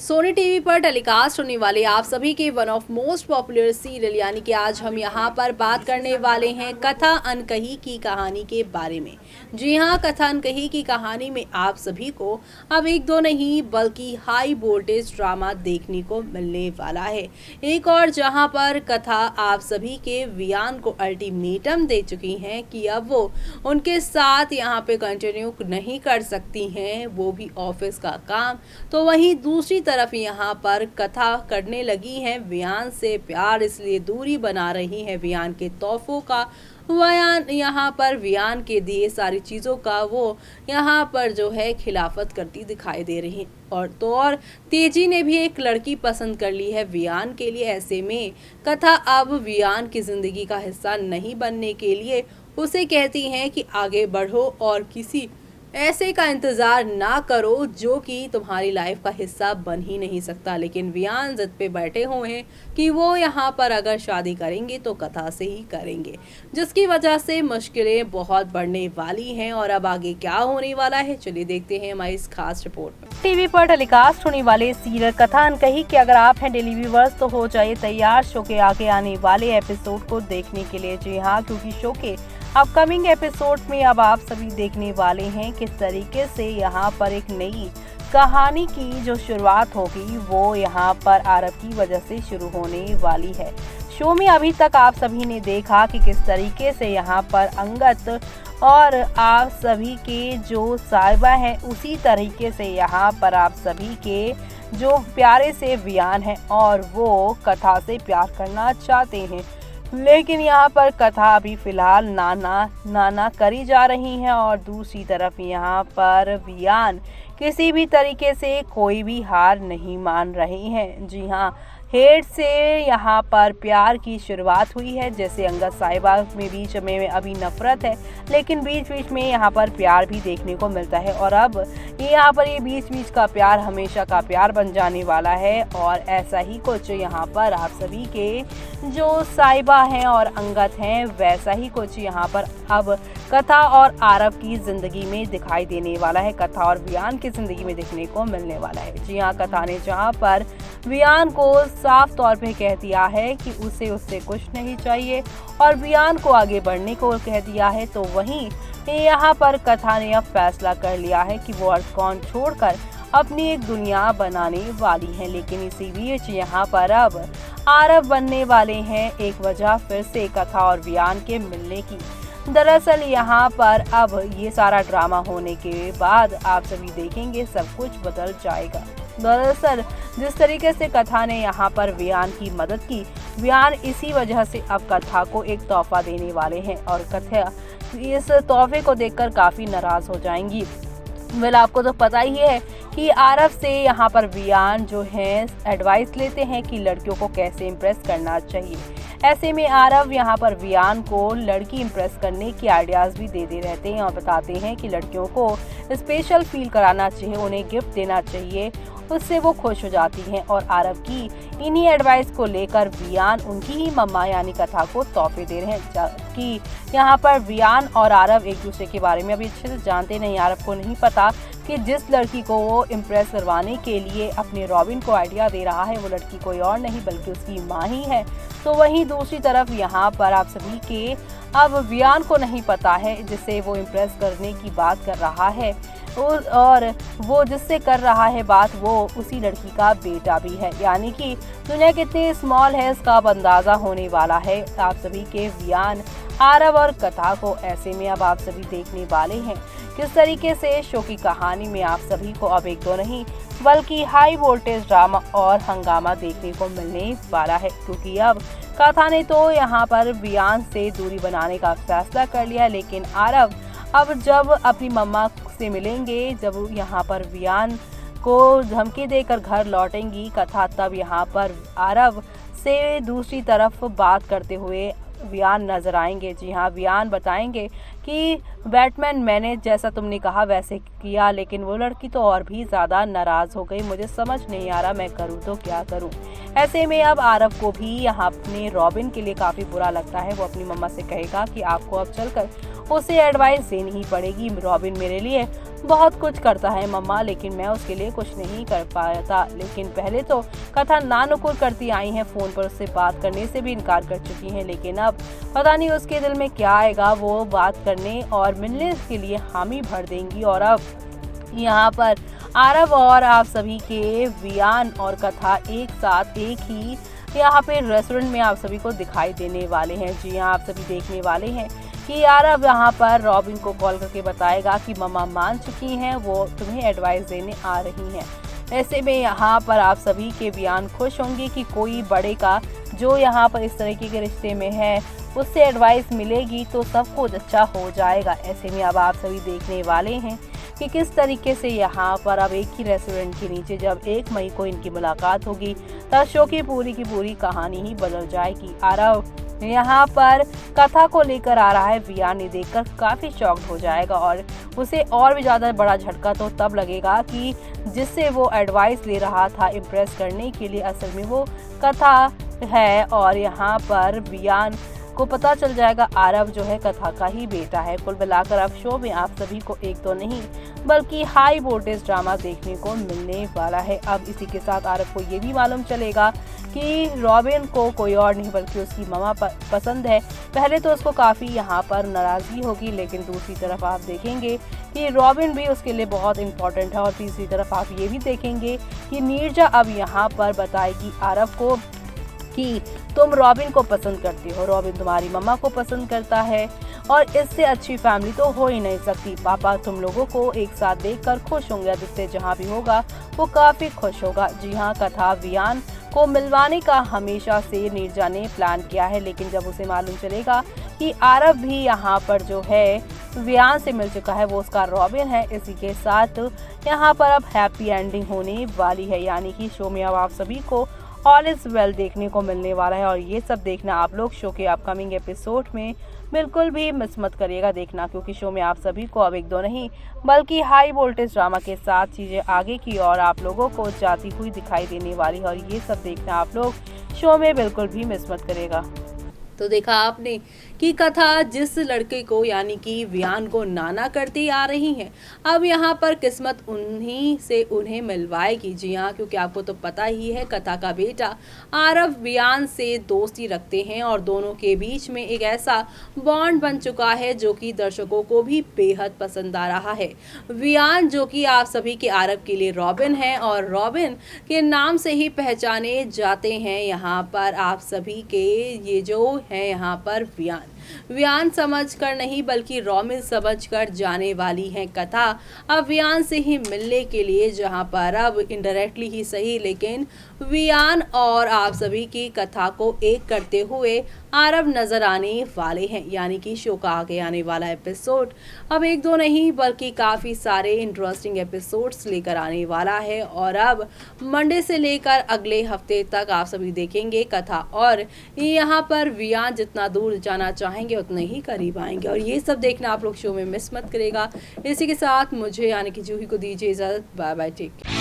Sony TV पर telecast होने वाले आप सभी के one of most popular serial यानी कि आज हम यहाँ पर बात करने वाले हैं कथा अनकही की कहानी के बारे में। जी हाँ, कथा अनकही की कहानी में आप सभी को अब एक दो नहीं बल्कि हाई वोल्टेज ड्रामा देखने को मिलने वाला है। एक और जहाँ पर कथा आप सभी के वियान को अल्टीमेटम दे चुकी हैं कि अब वो उनके साथ यहाँ पे कंटिन्यू नहीं कर सकती हैं, वो भी ऑफिस का काम। तो वहीं दूसरी तरफ यहाँ पर कथा करने लगी हैं वियान से प्यार, इसलिए दूरी बना रही है वियान के तोहफों का। वियान यहाँ पर वियान के दिए सारी चीज़ों का वो यहाँ पर जो है खिलाफत करती दिखाई दे रही है। और तेजी ने भी एक लड़की पसंद कर ली है वियान के लिए। ऐसे में कथा अब वियान की ज़िंदगी का हिस्सा नहीं बनने के लिए उसे कहती हैं कि आगे बढ़ो और किसी ऐसे का इंतज़ार ना करो जो कि तुम्हारी लाइफ का हिस्सा बन ही नहीं सकता। लेकिन वियान जिद पे बैठे हुए हैं कि वो यहाँ पर अगर शादी करेंगे तो कथा से ही करेंगे, जिसकी वजह से मुश्किलें बहुत बढ़ने वाली हैं। और अब आगे क्या होने वाला है, चलिए देखते हैं हमारी इस खास रिपोर्ट में। टीवी पर टेलीकास्ट होने वाले सीरियल कथा अनकही के अगर आप हैं डेली व्यूअर्स तो हो जाइए तैयार शो के आगे आने वाले एपिसोड को देखने के लिए। जी हाँ, क्योंकि शो के अपकमिंग एपिसोड में अब आप सभी देखने वाले हैं किस तरीके से यहाँ पर एक नई कहानी की जो शुरुआत होगी वो यहाँ पर आरव की वजह से शुरू होने वाली है। शो में अभी तक आप सभी ने देखा कि किस तरीके से यहाँ पर अंगत और आप सभी के जो साहिबा हैं उसी तरीके से यहाँ पर आप सभी के जो प्यारे से वियान हैं और वो कथा से प्यार करना चाहते हैं। लेकिन यहाँ पर कथा अभी फिलहाल नाना करी जा रही है और दूसरी तरफ यहाँ पर वियान किसी भी तरीके से कोई भी हार नहीं मान रहे हैं। जी हाँ, हेड से यहाँ पर प्यार की शुरुआत हुई है। जैसे अंगद साहिबा में बीच में अभी नफरत है, लेकिन बीच बीच में यहाँ पर प्यार भी देखने को मिलता है और अब यहाँ पर ये बीच बीच का प्यार हमेशा का प्यार बन जाने वाला है। और ऐसा ही कुछ यहाँ पर आप सभी के जो साहिबा हैं और अंगद हैं वैसा ही कुछ यहाँ पर अब कथा और आरव की जिंदगी में दिखाई देने वाला है, कथा और वियान की जिंदगी में देखने को मिलने वाला है। जी हाँ, कथा ने जहाँ पर वियान को साफ तौर पे कह दिया है कि उसे उससे कुछ नहीं चाहिए और वियान को आगे बढ़ने को कह दिया है, तो वहीं यहाँ पर कथा ने अब फैसला कर लिया है कि वो अर्थकॉन छोड़कर अपनी एक दुनिया बनाने वाली है। लेकिन इसी बीच यहाँ पर अब आरव बनने वाले हैं एक वजह फिर से कथा और वियान के मिलने की। दरअसल यहाँ पर अब ये सारा ड्रामा होने के बाद आप सभी देखेंगे सब कुछ बदल जाएगा। दरअसल जिस तरीके से कथा ने यहाँ पर वियान की मदद की, वियान इसी वजह से अब कथा को एक तोहफा देने वाले हैं और कथा इस तोहफे को देखकर काफी नाराज हो जाएंगी। वेल, आपको तो पता ही है कि आरव से यहाँ पर वियान जो है एडवाइस लेते हैं कि लड़कियों को कैसे इम्प्रेस करना चाहिए। ऐसे में आरव यहाँ पर वियान को लड़की इम्प्रेस करने की आइडियाज़ भी देते रहते हैं और बताते हैं कि लड़कियों को स्पेशल फील कराना चाहिए, उन्हें गिफ्ट देना चाहिए, उससे वो खुश हो जाती हैं। और आरव की इन्हीं एडवाइस को लेकर वियान उनकी ही मम्मा यानी कथा को तोहफे दे रहे हैं। कि यहाँ पर वियान और आरव एक दूसरे के बारे में अभी अच्छे से जानते नहीं। आरव को नहीं पता कि जिस लड़की को वो इम्प्रेस करवाने के लिए अपने रॉबिन को आइडिया दे रहा है वो लड़की कोई और नहीं बल्कि उसकी माँ ही है। तो वहीं दूसरी तरफ यहाँ पर आप सभी के अब वियान को नहीं पता है जिसे वो इम्प्रेस करने की बात कर रहा है और वो जिससे कर रहा है बात वो उसी लड़की का बेटा भी है। यानी कि दुनिया कितनी स्मॉल है इसका अब अंदाजा होने वाला है आप सभी के वियान, आरव और कथा को। ऐसे में अब आप सभी देखने वाले हैं किस तरीके से शो की कहानी में आप सभी को अब एक दो नहीं बल्कि हाई वोल्टेज ड्रामा और हंगामा देखने को मिलने वाला है। क्योंकि अब कथा ने तो यहाँ पर वियान से दूरी बनाने का फैसला कर लिया, लेकिन आरव अब जब अपनी मम्मा से मिलेंगे, जब यहाँ पर वियान को धमकी देकर घर लौटेंगी कथा, तब यहाँ पर आरव से दूसरी तरफ बात करते हुए वियान नजर आएंगे। जी हाँ, वियान बताएंगे कि बैटमैन मैंने जैसा तुमने कहा वैसे किया, लेकिन वो लड़की तो और भी ज़्यादा नाराज़ हो गई, मुझे समझ नहीं आ रहा मैं करूँ तो क्या करूँ। ऐसे में अब आरव को भी यहाँ अपने रॉबिन के लिए काफ़ी बुरा लगता है। वो अपनी मम्मा से कहेगा कि आपको अब चलकर उसे एडवाइस देनी ही पड़ेगी, रॉबिन मेरे लिए बहुत कुछ करता है मम्मा, लेकिन मैं उसके लिए कुछ नहीं कर पाया था। लेकिन पहले तो कथा नानुकुर करती आई हैं, फोन पर उससे बात करने से भी इनकार कर चुकी हैं, लेकिन अब पता नहीं उसके दिल में क्या आएगा, वो बात करने और मिलने के लिए हामी भर देंगी। और अब यहाँ पर आरव और आप सभी के वियान और कथा एक साथ एक ही यहाँ पे रेस्टोरेंट में आप सभी को दिखाई देने वाले हैं। जी हाँ, आप सभी देखने वाले हैं कि आरव यहाँ पर रॉबिन को कॉल करके बताएगा कि मम्मा मान चुकी हैं, वो तुम्हें एडवाइस देने आ रही हैं। ऐसे में यहाँ पर आप सभी के वियान खुश होंगे कि कोई बड़े का जो यहाँ पर इस तरीके के रिश्ते में है उससे एडवाइस मिलेगी तो सब कुछ अच्छा हो जाएगा। ऐसे में अब आप सभी देखने वाले हैं कि किस तरीके से यहाँ पर अब एक ही रेस्टोरेंट के नीचे जब 1 मई को इनकी मुलाकात होगी तब शो की पूरी कहानी ही बदल जाएगी। आरव यहाँ पर कथा को लेकर आ रहा है, वियान देखकर काफी शॉक्ड हो जाएगा और उसे और भी ज्यादा बड़ा झटका तो तब लगेगा कि जिससे वो एडवाइस ले रहा था इम्प्रेस करने के लिए असल में वो कथा है। और यहाँ पर वियान को पता चल जाएगा आरव जो है कथा का ही बेटा है। कुल मिलाकर अब शो में आप सभी को एक तो नहीं बल्कि हाई वोल्टेज ड्रामा देखने को मिलने वाला है। अब इसी के साथ आरव को ये भी मालूम चलेगा कि रॉबिन को कोई और नहीं बल्कि उसकी मम्मा पसंद है। पहले तो उसको काफ़ी यहाँ पर नाराज़गी होगी, लेकिन दूसरी तरफ आप देखेंगे कि रॉबिन भी उसके लिए बहुत इम्पोर्टेंट है। और तीसरी तरफ आप ये भी देखेंगे कि नीरजा अब यहाँ पर बताएगी आरव को कि तुम रॉबिन को पसंद करती हो, रॉबिन तुम्हारी मम्मा को पसंद करता है और इससे अच्छी फैमिली तो हो ही नहीं सकती। पापा तुम लोगों को एक साथ देखकर खुश होंगे, आदित्य जहाँ भी होगा वो काफ़ी खुश होगा। जी हाँ, कथा वियान को मिलवाने का हमेशा से नीरजा ने प्लान किया है, लेकिन जब उसे मालूम चलेगा कि आरव भी यहाँ पर जो है वियान से मिल चुका है, वो उसका रॉबिन है, इसी के साथ यहाँ पर अब हैप्पी एंडिंग होने वाली है। यानी कि शो में अब आप सभी को ऑल इज वेल देखने को मिलने वाला है। और ये सब देखना आप लोग शो के अपकमिंग एपिसोड में बिल्कुल भी मिस मत करिएगा देखना, क्योंकि शो में आप सभी को अब 1-2 नहीं बल्कि हाई वोल्टेज ड्रामा के साथ चीज़ें आगे की और आप लोगों को जाती हुई दिखाई देने वाली है। और ये सब देखना आप लोग शो में बिल्कुल भी मिस मत करिएगा। तो देखा आपने कि कथा जिस लड़के को यानी कि वियान को नाना करती आ रही है, अब यहाँ पर किस्मत उन्हीं से उन्हें मिलवाएगी। जी हाँ, क्योंकि आपको तो पता ही है कथा का बेटा आरव वियान से दोस्ती रखते हैं और दोनों के बीच में एक ऐसा बॉन्ड बन चुका है जो कि दर्शकों को भी बेहद पसंद आ रहा है। वियान जो कि आप सभी के आरव के लिए रॉबिन है और रॉबिन के नाम से ही पहचाने जाते हैं यहाँ पर आप सभी के ये जो है यहाँ पर वियान समझ कर नहीं बल्कि रॉबिन समझ कर जाने वाली है कथा अब वियान से ही मिलने के लिए, जहां पर अब इनडायरेक्टली ही सही लेकिन वियान और आप सभी की कथा को एक करते हुए आरव नजर आने वाले हैं। यानी कि शो का आगे आने वाला एपिसोड अब 1-2 नहीं बल्कि काफ़ी सारे इंटरेस्टिंग एपिसोड्स लेकर आने वाला है। और अब मंडे से लेकर अगले हफ्ते तक आप सभी देखेंगे कथा और यहाँ पर वियान जितना दूर जाना चाहेंगे उतने ही करीब आएंगे। और ये सब देखना आप लोग शो में मिस मत करेगा। इसी के साथ मुझे यानी कि जूही को दीजिए इजाज़त। Bye bye, take care.